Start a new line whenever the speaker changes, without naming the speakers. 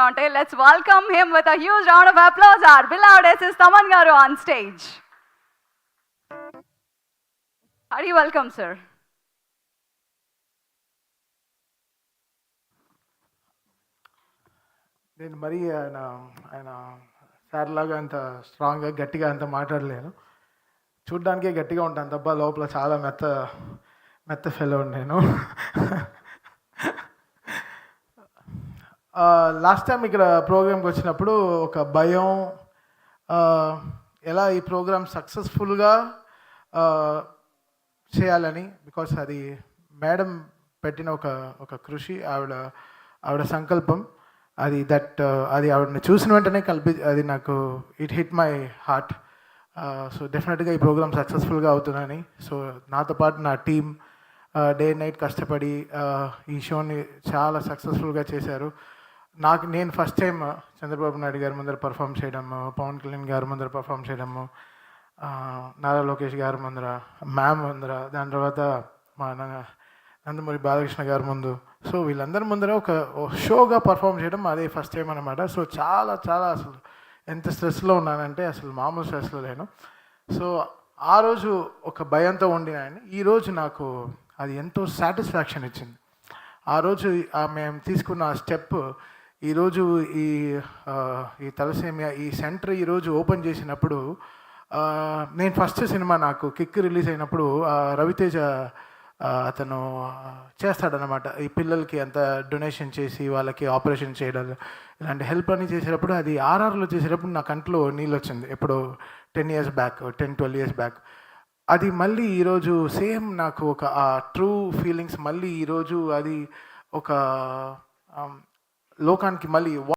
ఉంటే let's welcome him with a huge round of applause our beloved SS Thaman garu on stage. Are you welcome, sir?
నేను మరీ ఆయన sir లాగా అంత స్ట్రాంగ్గా గట్టిగా అంత మాట్లాడలేను. చూడ్డానికే గట్టిగా ఉంటాను తప్ప లోపల చాలా మెత్త ఫెలో నేను. లాస్ట్ టైం ఇక్కడ ప్రోగ్రామ్కి వచ్చినప్పుడు ఒక భయం, ఎలా ఈ ప్రోగ్రామ్ సక్సెస్ఫుల్గా చేయాలని, బికాస్ అది మేడం పెట్టిన ఒక కృషి, ఆవిడ సంకల్పం అది. అది ఆవిడని చూసిన వెంటనే అది నాకు it hit my heart. So డెఫినెట్గా ఈ ప్రోగ్రామ్ సక్సెస్ఫుల్గా అవుతుందని. సో నాతో పాటు నా టీం డే నైట్ కష్టపడి ఈ షోని చాలా సక్సెస్ఫుల్గా చేశారు. నేను ఫస్ట్ టైం చంద్రబాబు నాయుడు గారి ముందర పర్ఫామ్ చేయడము, పవన్ కళ్యాణ్ గారి ముందర పర్ఫామ్ చేయడము, నారా లోకేష్ గారి ముందర, మ్యామ్ ముందర, దాని తర్వాత మా నందమూరి బాలకృష్ణ గారి ముందు, సో వీళ్ళందరి ముందర ఒక షోగా పర్ఫామ్ చేయడం అదే ఫస్ట్ టైం అనమాట. సో చాలా అసలు ఎంత స్ట్రెస్లో ఉన్నానంటే అసలు మామూలు స్ట్రెస్లో లేను. సో ఆ రోజు ఒక భయంతో ఉండినాయని, ఈరోజు నాకు అది ఎంతో సాటిస్ఫాక్షన్ ఇచ్చింది. ఆ రోజు మేము తీసుకున్న ఆ స్టెప్ ఈరోజు ఈ తలసేమియా ఈ సెంటర్ ఈరోజు ఓపెన్ చేసినప్పుడు, నేను ఫస్ట్ సినిమా నాకు కిక్ రిలీజ్ అయినప్పుడు రవితేజ అతను చేస్తాడనమాట ఈ పిల్లలకి అంత డొనేషన్ చేసి వాళ్ళకి ఆపరేషన్ చేయడం ఇలాంటి హెల్ప్ అని చేసేటప్పుడు, అది ఆర్ఆర్లో చేసేటప్పుడు నా కంట్లో నీళ్ళు వచ్చింది ఎప్పుడు 10-12 years బ్యాక్. అది మళ్ళీ ఈరోజు సేమ్ నాకు ఒక ట్రూ ఫీలింగ్స్ మళ్ళీ ఈరోజు అది ఒక లోకానికి మళ్ళీ